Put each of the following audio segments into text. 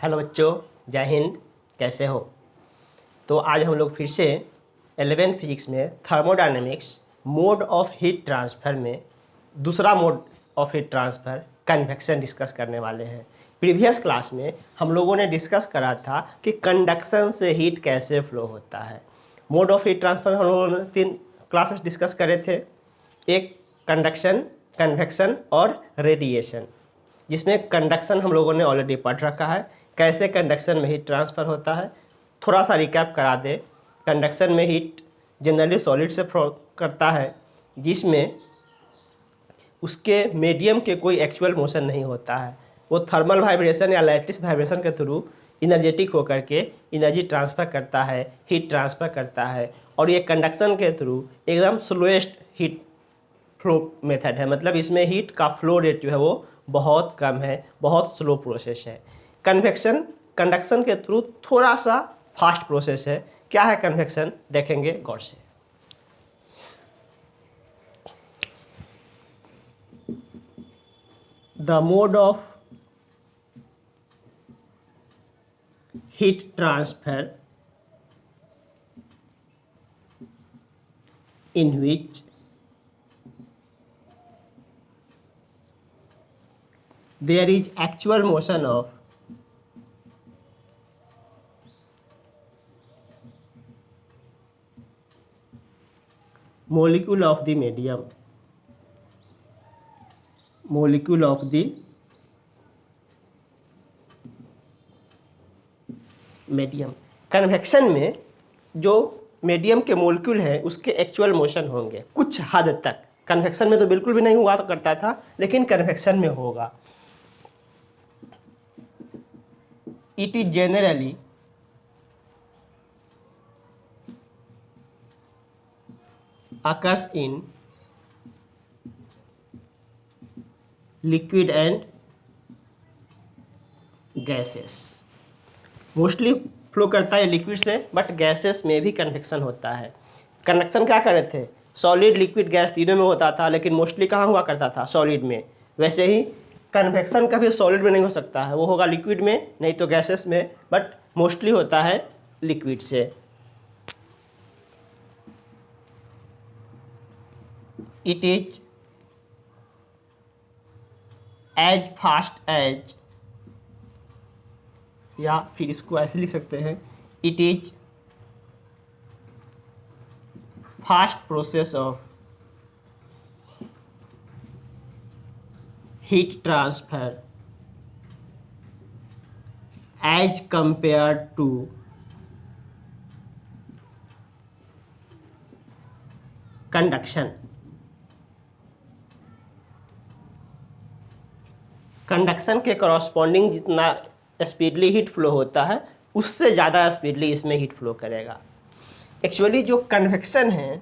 Hello बच्चों, जय हिंद। कैसे हो? तो आज हम लोग फिर से 11th फिजिक्स में thermodynamics mode of heat transfer में दूसरा mode of heat transfer convection discuss करने वाले हैं। प्रीवियस क्लास में हम लोगों ने डिस्कस करा था कि कंडक्शन से हीट कैसे फ्लो होता है। मोड ऑफ हीट ट्रांसफ़र में हम लोगों ने 3 क्लासेस डिस्कस करे थे। एक कंडक्शन, कन्वेक्शन और रेडिएशन, जिसमें कंडक्शन हम लोगों ने ऑलरेडी पढ़ रखा है, कैसे कंडक्शन में हीट ट्रांसफ़र होता है। थोड़ा सा रिकैप करा दे। कंडक्शन में हीट जनरली सॉलिड से फ्लो करता है, जिसमें उसके मीडियम के कोई एक्चुअल मोशन नहीं होता है। वो थर्मल वाइब्रेशन या लैटिस वाइब्रेशन के थ्रू इनर्जेटिक होकर के एनर्जी ट्रांसफ़र करता है, हीट ट्रांसफ़र करता है। और ये कंडक्शन के थ्रू एकदम स्लोएस्ट हीट फ्लो मेथड है, मतलब इसमें हीट का फ्लो रेट जो है वो बहुत कम है, बहुत स्लो प्रोसेस है। कन्वेक्शन कंडक्शन के थ्रू थोड़ा सा फास्ट प्रोसेस है। क्या है कन्वेक्शन, देखेंगे गौर से। The mode of heat transfer in which there is actual motion of molecule of the medium, molecule of the medium. Convection में जो मीडियम के मोलिक्यूल हैं उसके एक्चुअल मोशन होंगे कुछ हद तक। कन्वेक्शन में तो बिल्कुल भी नहीं हुआ करता था, लेकिन कन्वेक्शन में होगा। It is generally occurs in liquid and gases। Mostly flow करता है लिक्विड से, बट गैसेस में भी कन्वेक्शन होता है। कन्वेक्शन क्या कर रहे थे, सॉलिड लिक्विड गैस तीनों में होता था, लेकिन मोस्टली कहाँ हुआ करता था, सॉलिड में। वैसे ही कन्वेक्शन कभी सॉलिड में नहीं हो सकता है, वो होगा लिक्विड में, नहीं तो गैसेस में, बट मोस्टली होता है लिक्विड से। It is as fast as, या फिर इसको ऐसे लिख सकते हैं, it is fast process of heat transfer as compare to conduction. Conduction के कॉरस्पॉन्डिंग जितना स्पीडली हीट फ्लो होता है, उससे ज़्यादा स्पीडली इसमें हीट फ्लो करेगा। एक्चुअली जो कन्वेक्शन है,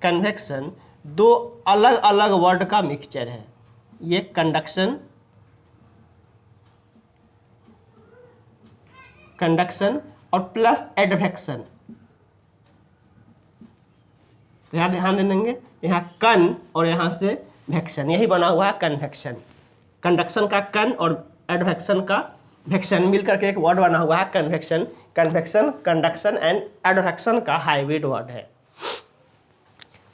कन्वेक्शन दो अलग अलग वर्ड का मिक्सचर है। ये कंडक्शन, कंडक्शन और प्लस एडवेक्शन। तो यहाँ ध्यान देंगे, यहाँ कन और यहाँ से वेक्शन, यही बना हुआ है कन्वेक्शन। कंडक्शन का कन और एडवेक्शन का वेक्शन मिल करके एक वर्ड बना हुआ है convection. Convection conduction and advection का हाइब्रिड वर्ड है।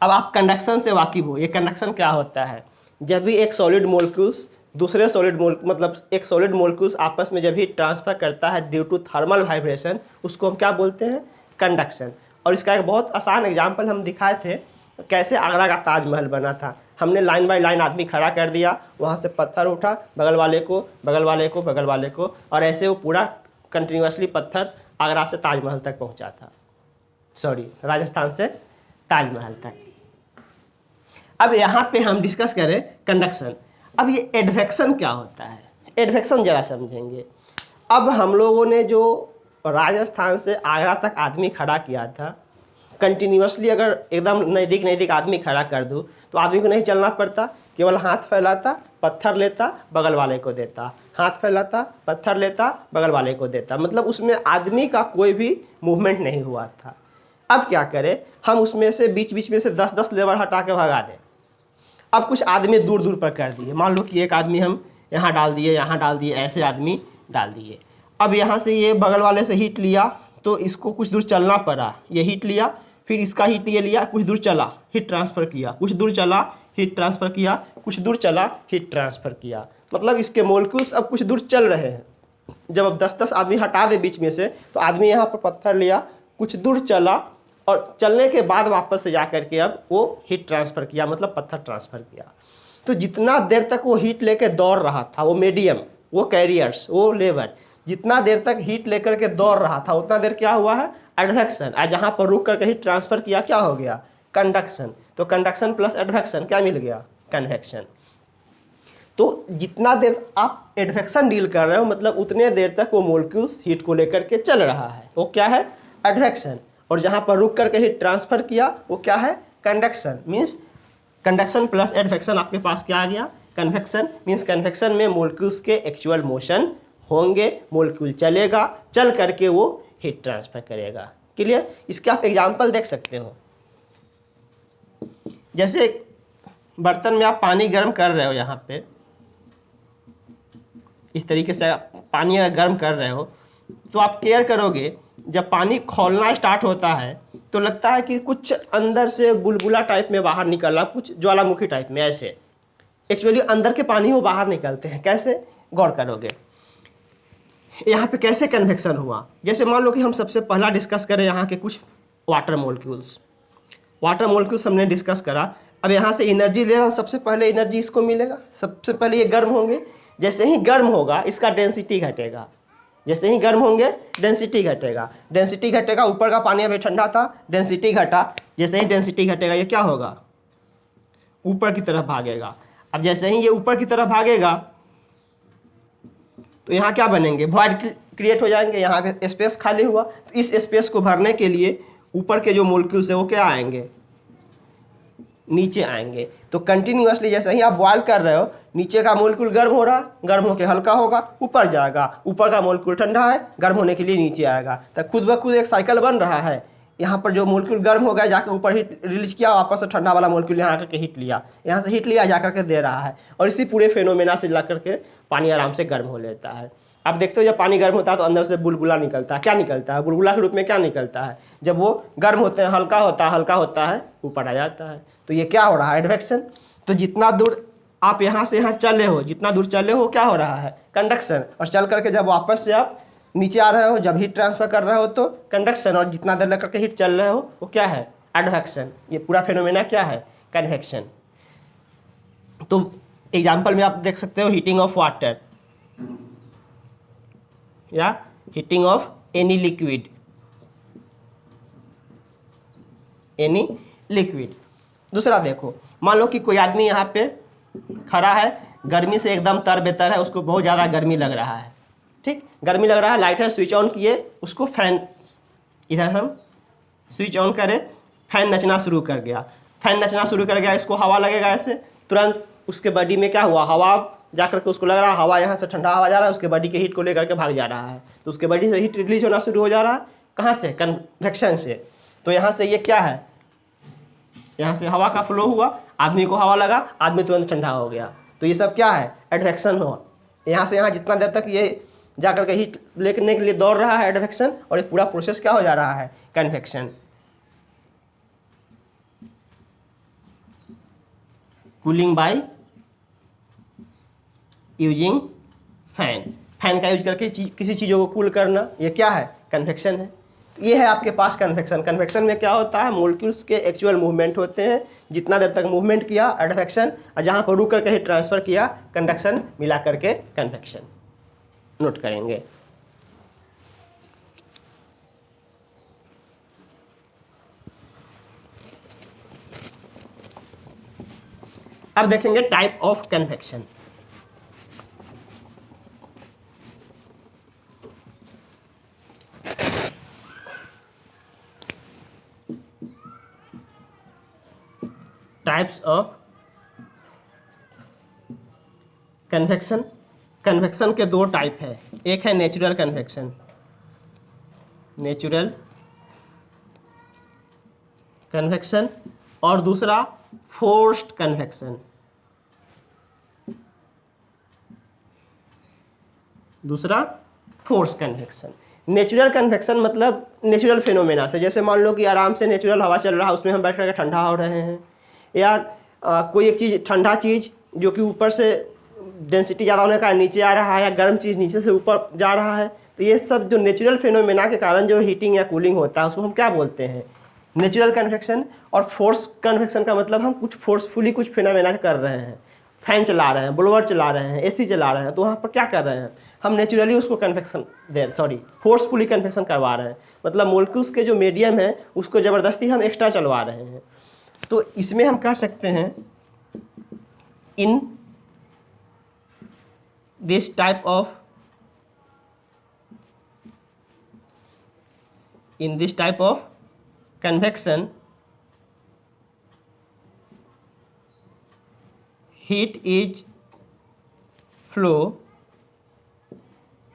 अब आप कंडक्शन से वाकिफ हो। ये कंडक्शन क्या होता है, जब भी एक सॉलिड मोलिक्यूल्स दूसरे सॉलिड मतलब एक सॉलिड मोलिक्यूल्स आपस में जब भी ट्रांसफर करता है ड्यू टू थर्मल वाइब्रेशन, उसको हम क्या बोलते हैं, कंडक्शन। और इसका एक बहुत आसान एग्जाम्पल हम दिखाए थे, कैसे आगरा का ताजमहल बना था। हमने लाइन बाय लाइन आदमी खड़ा कर दिया, वहाँ से पत्थर उठा, बगल वाले को, बगल वाले को, बगल वाले को, और ऐसे वो पूरा कंटिन्यूसली पत्थर आगरा से ताजमहल तक पहुँचा था, सॉरी राजस्थान से ताजमहल तक। अब यहाँ पे हम डिस्कस करें कंडक्शन। अब ये एडवेक्शन क्या होता है, एडवेक्शन ज़रा समझेंगे। अब हम लोगों ने जो राजस्थान से आगरा तक आदमी खड़ा किया था, कंटिन्यूसली अगर एकदम नज़दीक नज़दीक आदमी खड़ा कर दूँ तो आदमी को नहीं चलना पड़ता, केवल हाथ फैलाता, पत्थर लेता, बगल वाले को देता, हाथ फैलाता, पत्थर लेता, बगल वाले को देता, मतलब उसमें आदमी का कोई भी मूवमेंट नहीं हुआ था। अब क्या करें, हम उसमें से बीच बीच में से 10-10 लेबर हटा के भगा दें। अब कुछ आदमी दूर दूर पर कर दिए, मान लो कि एक आदमी हम यहाँ डाल दिए, यहाँ डाल दिए, ऐसे आदमी डाल दिए। अब यहाँ से ये बगल वाले से हीट लिया तो इसको कुछ दूर चलना पड़ा, ये हीट लिया, फिर इसका हीट ये लिया, कुछ दूर चला, हीट ट्रांसफ़र किया, कुछ दूर चला, हीट ट्रांसफ़र किया, कुछ दूर चला, हीट ट्रांसफ़र किया। मतलब इसके मोलिक्यूल्स अब कुछ दूर चल रहे हैं। जब अब 10-10 आदमी हटा दे बीच में से, तो आदमी यहाँ पर पत्थर लिया, कुछ दूर चला और चलने के बाद वापस से जा करके अब वो हीट ट्रांसफ़र किया, मतलब पत्थर ट्रांसफ़र किया। तो जितना देर तक वो हीट लेके दौड़ रहा था, वो मीडियम, वो कैरियर्स, वो लेबर, जितना देर तक हीट लेकर के दौड़ रहा था उतना देर क्या हुआ है, एडवेक्शन। आज जहाँ पर रुक करके हीट ट्रांसफ़र किया क्या हो गया, कंडक्शन। तो कंडक्शन प्लस एडवेक्शन क्या मिल गया, कन्वेक्शन। तो जितना देर आप एडवेक्शन डील कर रहे हो, मतलब उतने देर तक वो मोलिक्यूल्स हीट को लेकर के चल रहा है, वो क्या है, एडवेक्शन। और जहाँ पर रुक करके हीट ट्रांसफ़र किया वो क्या है, conduction. Means conduction plus advection आपके पास क्या आ गया, कन्वेक्शन। मीन्स कन्वेक्शन में मोलिक्यूल्स के एक्चुअल मोशन होंगे, मोलिक्यूल चलेगा, चल करके वो हीट ट्रांसफ़र करेगा। क्लियर। इसके आप एग्जांपल देख सकते हो। जैसे बर्तन में आप पानी गर्म कर रहे हो, यहाँ पे इस तरीके से पानी अगर गर्म कर रहे हो तो आप केयर करोगे, जब पानी खौलना स्टार्ट होता है तो लगता है कि कुछ अंदर से बुलबुला टाइप में बाहर निकल रहा, कुछ ज्वालामुखी टाइप में, ऐसे एक्चुअली अंदर के पानी वो बाहर निकलते हैं। कैसे, गौर करोगे। यहाँ पे कैसे कन्वेक्शन हुआ, जैसे मान लो कि हम सबसे पहला डिस्कस करें यहाँ के कुछ वाटर मोलिक्यूल्स। वाटर मोलिक्यूल्स हमने डिस्कस करा। अब यहाँ से एनर्जी ले रहा हूँ, सबसे पहले एनर्जी इसको मिलेगा, सबसे पहले ये गर्म होंगे। जैसे ही गर्म होगा इसका डेंसिटी घटेगा, जैसे ही गर्म होंगे डेंसिटी घटेगा, डेंसिटी घटेगा। ऊपर का पानी अभी ठंडा था, डेंसिटी घटा, जैसे ही डेंसिटी घटेगा ये क्या होगा, ऊपर की तरफ भागेगा। अब जैसे ही ये ऊपर की तरफ भागेगा तो यहाँ क्या बनेंगे, वॉइड क्रिएट हो जाएंगे, यहाँ पे स्पेस खाली हुआ। तो इस स्पेस को भरने के लिए ऊपर के जो मोलिक्यूल्स है वो क्या आएंगे, नीचे आएंगे। तो कंटिन्यूअसली जैसे ही आप बॉयल कर रहे हो, नीचे का मोलिक्यूल गर्म हो रहा है, गर्म होकर हल्का होगा, ऊपर जाएगा, ऊपर का मोलिक्यूल ठंडा है, गर्म होने के लिए नीचे आएगा। तो खुद ब खुद एक साइकिल बन रहा है। यहाँ पर जो मोलिक्यूल गर्म हो गया जाकर ऊपर हीट रिलीज किया, वापस से ठंडा वाला मोलिक्यूल यहाँ करके हीट लिया, यहाँ से हीट लिया जाकर के दे रहा है। और इसी पूरे फेनोमेना से ला करके पानी आराम से गर्म हो लेता है। आप देखते हो जब पानी गर्म होता है तो अंदर से बुलबुला निकलता है। क्या निकलता है, बुलबुला के रूप में क्या निकलता है, जब वो गर्म होते हैं हल्का होता है, हल्का होता है ऊपर आ जाता है। तो ये क्या हो रहा है, एडवेक्शन। तो जितना दूर आप यहाँ से यहाँ चले हो, जितना दूर चले हो क्या हो रहा है, कंडक्शन। और चल करके जब वापस से आप नीचे आ रहे हो, जब हीट ट्रांसफर कर रहे हो तो कंडक्शन। और जितना देर लग करके हीट चल रहे हो वो क्या है, एडवेक्शन। ये पूरा फेनोमेना क्या है, कन्वेक्शन। तो एग्जाम्पल में आप देख सकते हो हीटिंग ऑफ वाटर या heating of any liquid, any liquid. दूसरा देखो, मान लो कि कोई आदमी यहाँ पे खड़ा है, गर्मी से एकदम तरबेतर है, उसको बहुत ज़्यादा गर्मी लग रहा है, ठीक, गर्मी लग रहा है, लाइटर स्विच ऑन किए, उसको फैन, इधर हम स्विच ऑन करें, फैन नचना शुरू कर गया, फैन नचना शुरू कर गया, इसको हवा लगेगा ऐसे, तुरंत उसके बॉडी में क्या हुआ, हवा जाकर के उसको लग रहा है, हवा यहाँ से ठंडा हवा जा रहा है, उसके बॉडी के हीट को लेकर के भाग जा रहा है। तो उसके बॉडी से हीट रिलीज होना शुरू हो जा रहा है, कहाँ से, कन्वेक्शन से। तो यहाँ से ये क्या है, यहाँ से हवा का फ्लो हुआ, आदमी को हवा लगा, आदमी तुरंत ठंडा हो गया। तो ये सब क्या है, एडवेक्शन हुआ। यहाँ से यहाँ जितना देर तक ये जाकर के हीट लेने के लिए दौड़ रहा है, एडवेक्शन। और ये पूरा प्रोसेस क्या हो जा रहा है, convection. Cooling by using fan, fan का यूज करके किसी चीज़ों को कूल करना, ये क्या है, कन्वेक्शन है। तो ये है आपके पास कन्वेक्शन। कन्वेक्शन में क्या होता है, मोलिक्यूल्स के एक्चुअल मूवमेंट होते हैं, जितना देर तक मूवमेंट किया एडवेक्शन, और जहाँ पर रुक करके हीट ट्रांसफर किया कंडक्शन, मिला करके कन्वेक्शन। नोट करेंगे। अब देखेंगे type of convection. Types of convection. Convection के दो टाइप है, एक है नेचुरल कन्वेक्शन, नेचुरल कन्वेक्शन, और दूसरा फोर्स्ड कन्वेक्शन। दूसरा फोर्स कन्वेक्शन। नेचुरल कन्वेक्शन मतलब नेचुरल फिनोमेना से, जैसे मान लो कि आराम से नेचुरल हवा चल रहा है, उसमें हम बैठ करके ठंडा हो रहे हैं, या कोई एक चीज़ ठंडा चीज़ जो कि ऊपर से डेंसिटी ज़्यादा होने का नीचे आ रहा है, या गर्म चीज़ नीचे से ऊपर जा रहा है, तो ये सब जो नेचुरल फिनोमेना के कारण जो हीटिंग या कूलिंग होता है उसको हम क्या बोलते हैं, नेचुरल कन्वेक्शन। और फोर्स कन्वेक्शन का मतलब हम कुछ फोर्सफुली कुछ फिनोमेना कर रहे हैं, फैन चला रहे हैं, ब्लोअर चला रहे हैं, एसी चला रहे हैं, तो वहाँ पर क्या कर रहे हैं, हम नेचुरली उसको फोर्सफुली कन्वेक्शन करवा रहे हैं, मतलब मोलिक्यूल्स के जो मीडियम है उसको ज़बरदस्ती हम एक्स्ट्रा चलवा रहे हैं। तो इसमें हम कह सकते हैं in this type of convection, heat is flow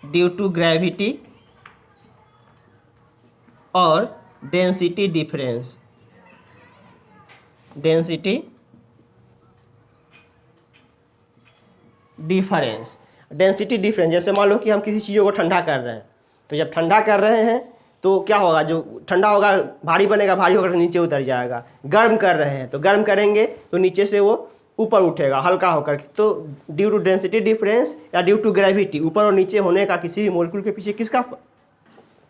due to gravity और density difference। डेंसिटी डिफरेंस जैसे मान लो कि हम किसी चीज़ों को ठंडा कर रहे हैं, तो जब ठंडा कर रहे हैं तो क्या होगा, जो ठंडा होगा भारी बनेगा, भारी होकर नीचे उतर जाएगा। गर्म कर रहे हैं तो गर्म करेंगे तो नीचे से वो ऊपर उठेगा हल्का होकर। तो ड्यू टू डेंसिटी डिफरेंस या ड्यू टू ग्रेविटी, ऊपर और नीचे होने का किसी भी मॉलिक्यूल के पीछे किसका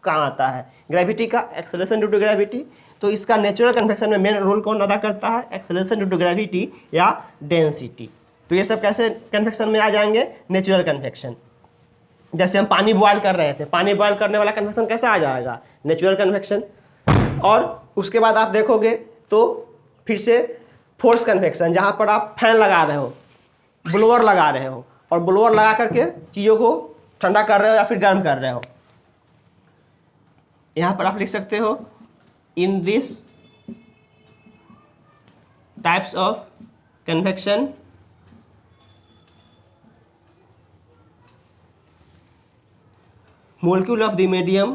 काम आता है, ग्रेविटी का, एक्सेलरेशन ड्यू टू ग्रेविटी। तो इसका नेचुरल कन्वेक्शन में मेन रोल कौन अदा करता है, एक्सेलरेशन ड्यू टू ग्रेविटी या डेंसिटी। तो ये सब कैसे कन्वेक्शन में आ जाएंगे, नेचुरल कन्वेक्शन। जैसे हम पानी बॉयल कर रहे थे, पानी बॉयल करने वाला कन्वेक्शन कैसा आ जाएगा, नेचुरल कन्वेक्शन। और उसके बाद आप देखोगे तो फिर से फोर्स कन्वेक्शन, जहाँ पर आप फैन लगा रहे हो, ब्लोअर लगा रहे हो, और ब्लोअर लगा करके चीज़ों को ठंडा कर रहे हो या फिर गर्म कर रहे हो। यहाँ पर आप लिख सकते हो in this types of convection molecule of the medium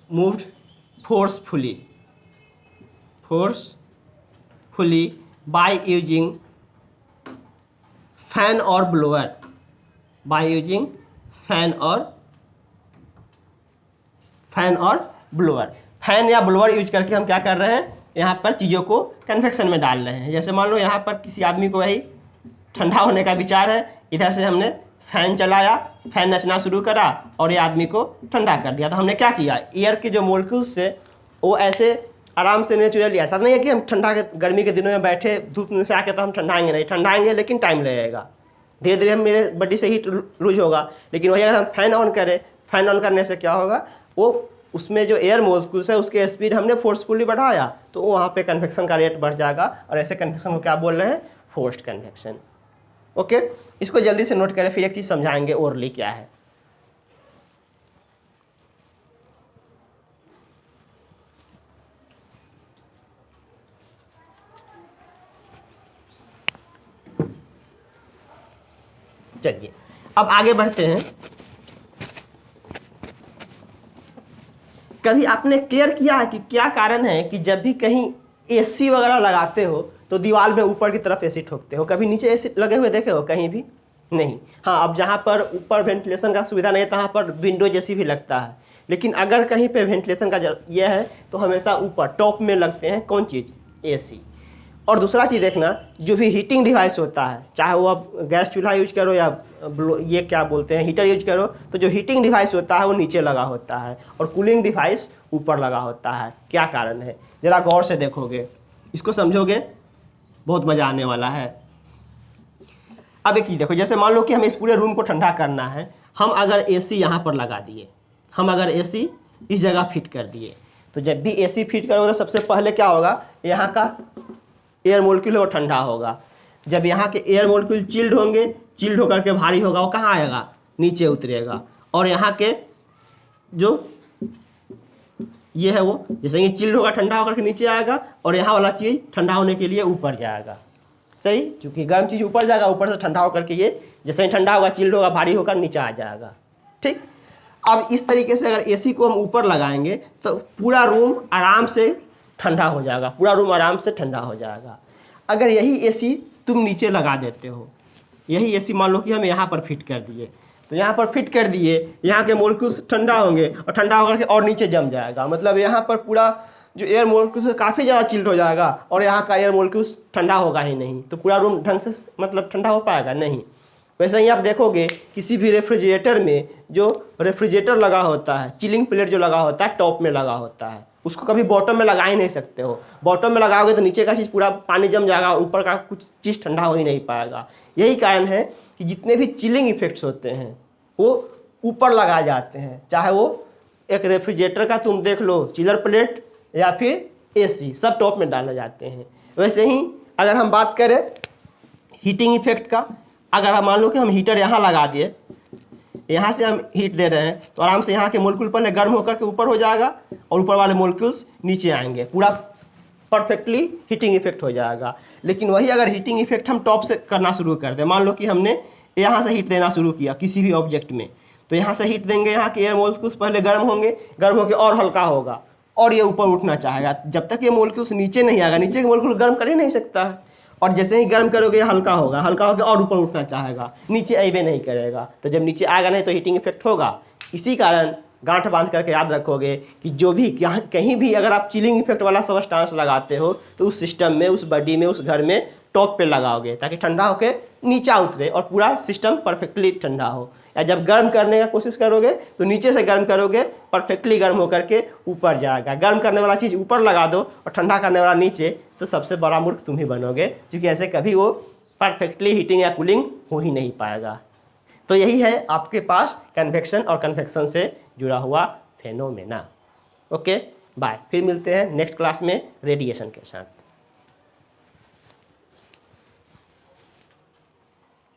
moved forcefully by using fan or blower, fan या ब्लोअर यूज करके हम क्या कर रहे हैं, यहाँ पर चीज़ों को कन्वेक्शन में डाल रहे हैं। जैसे मान लो यहाँ पर किसी आदमी को वही ठंडा होने का विचार है, इधर से हमने फैन चलाया, फैन नचना शुरू करा और ये आदमी को ठंडा कर दिया। तो हमने क्या किया, एयर के जो मोलिक्यूल्स है वो ऐसे आराम से नेचुरली, ऐसा नहीं है कि हम ठंडा के गर्मी के दिनों में बैठे धूप में से आके तो हम ठंडाएंगे नहीं, ठंडाएंगे लेकिन टाइम लगेगा, धीरे धीरे हम मेरे बॉडी से हीट लूज होगा। लेकिन वही अगर हम फैन ऑन करें, फैन ऑन करने से क्या होगा, वो उसमें जो एयर मोलिक्यूल्स है उसके स्पीड हमने फोर्सफुली बढ़ाया तो वहाँ पे कन्वेक्शन का रेट बढ़ जाएगा, और ऐसे कन्वेक्शन को क्या बोल रहे हैं, फोर्स्ड कन्वेक्शन। ओके, इसको जल्दी से नोट करें, फिर एक चीज़ समझाएंगे ओरली क्या है। चलिए अब आगे बढ़ते हैं। कभी आपने केयर किया है कि क्या कारण है कि जब भी कहीं एसी वगैरह लगाते हो तो दीवार में ऊपर की तरफ एसी ठोकते हो, कभी नीचे एसी लगे हुए देखे हो कहीं भी नहीं। हाँ, अब जहाँ पर ऊपर वेंटिलेशन का सुविधा नहीं है तहाँ पर विंडो जैसी भी लगता है, लेकिन अगर कहीं पे वेंटिलेशन का यह है तो हमेशा ऊपर टॉप में लगते हैं कौन चीज़, एसी। और दूसरा चीज़ देखना, जो भी हीटिंग डिवाइस होता है, चाहे वो आप गैस चूल्हा यूज करो या ये क्या बोलते हैं हीटर यूज करो, तो जो हीटिंग डिवाइस होता है वो नीचे लगा होता है और कूलिंग डिवाइस ऊपर लगा होता है। क्या कारण है, ज़रा गौर से देखोगे, इसको समझोगे, बहुत मज़ा आने वाला है। अब एक चीज़ देखो, जैसे मान लो कि हमें इस पूरे रूम को ठंडा करना है, हम अगर एसी यहाँ पर लगा दिए, हम अगर एसी इस जगह फिट कर दिए, तो जब भी एसी फिट करोगे तो सबसे पहले क्या होगा, यहाँ का एयर मोलिक्यूल है वो ठंडा होगा। जब यहाँ के एयर मोलिक्यूल चिल्ड होंगे, चिल्ड होकर के भारी होगा, वो कहाँ आएगा, नीचे उतरेगा। और यहाँ के जो ये है वो जैसे ये चिल्ड होगा, ठंडा होकर के नीचे आएगा, और यहाँ वाला चीज़ ठंडा होने के लिए ऊपर जाएगा। सही, क्योंकि गर्म चीज़ ऊपर जाएगा, ऊपर से ठंडा होकर के ये जैसे ही ठंडा होगा, चिल्ड होगा, भारी होकर नीचे आ जाएगा। ठीक, अब इस तरीके से अगर एसी को हम ऊपर लगाएंगे तो पूरा रूम आराम से ठंडा हो जाएगा, पूरा रूम आराम से ठंडा हो जाएगा। अगर यही एसी तुम नीचे लगा देते हो, यही एसी मान लो कि हम यहाँ पर फिट कर दिए, तो यहाँ पर फिट कर दिए, यहाँ के मोलिक्यूल्स ठंडा होंगे और ठंडा होकर के और नीचे जम जाएगा, मतलब यहाँ पर पूरा जो एयर मोलिक्यूल्स काफ़ी ज़्यादा चिल्ड हो जाएगा और यहाँ का एयर मोलिक्यूल्स ठंडा होगा ही नहीं, तो पूरा रूम ढंग से मतलब ठंडा हो पाएगा नहीं। वैसे ही आप देखोगे किसी भी रेफ्रिजरेटर में जो रेफ्रिजरेटर लगा होता है, चिलिंग प्लेट जो लगा होता है टॉप में लगा होता है, उसको कभी बॉटम में लगा ही नहीं सकते हो। बॉटम में लगाओगे तो नीचे का चीज़ पूरा पानी जम जाएगा, ऊपर का कुछ चीज़ ठंडा हो ही नहीं पाएगा। यही कारण है कि जितने भी चिलिंग इफेक्ट्स होते हैं वो ऊपर लगाए जाते हैं, चाहे वो एक रेफ्रिजरेटर का तुम देख लो, चिलर प्लेट या फिर एसी, सब टॉप में डाले जाते हैं। वैसे ही अगर हम बात करें हीटिंग इफेक्ट का, अगर हम मान लो कि हम हीटर यहाँ लगा दिए, यहाँ से हम हीट दे रहे हैं तो आराम से यहाँ के मोलिक्यूल पहले गर्म होकर के ऊपर हो जाएगा और ऊपर वाले मोलिक्यूल्स नीचे आएंगे, पूरा परफेक्टली हीटिंग इफेक्ट हो जाएगा। लेकिन वही अगर हीटिंग इफेक्ट हम टॉप से करना शुरू कर दें, मान लो कि हमने यहाँ से हीट देना शुरू किया किसी भी ऑब्जेक्ट में, तो यहाँ से हीट देंगे, यहाँ के एयर मोलिक्यूल्स पहले गर्म होंगे, गर्म होकर और हल्का होगा और ये ऊपर उठना चाहेगा। जब तक ये मोलिक्यूल्स नीचे नहीं आएगा, नीचे के मोलिक्यूल गर्म कर ही नहीं सकता है, और जैसे ही गर्म करोगे हल्का होगा, हल्का होकर और ऊपर उठना चाहेगा, नीचे आइबे नहीं करेगा। तो जब नीचे आएगा नहीं तो हीटिंग इफेक्ट होगा। इसी कारण गांठ बांध करके याद रखोगे कि जो भी कहीं भी अगर आप चिलिंग इफेक्ट वाला सब्सटेंस लगाते हो तो उस सिस्टम में, उस बॉडी में, उस घर में टॉप पे लगाओगे ताकि ठंडा होकर नीचा उतरे और पूरा सिस्टम परफेक्टली ठंडा हो। या जब गर्म करने का कोशिश करोगे तो नीचे से गर्म करोगे, परफेक्टली गर्म होकर के ऊपर जाएगा। गर्म करने वाला चीज़ ऊपर लगा दो और ठंडा करने वाला नीचे, तो सबसे बड़ा मूर्ख तुम ही बनोगे, क्योंकि ऐसे कभी वो परफेक्टली हीटिंग या कूलिंग हो ही नहीं पाएगा। तो यही है आपके पास कन्वेक्शन और कन्वेक्शन से जुड़ा हुआ फेनोमेना। ओके, बाय, फिर मिलते हैं नेक्स्ट क्लास में रेडिएशन के साथ।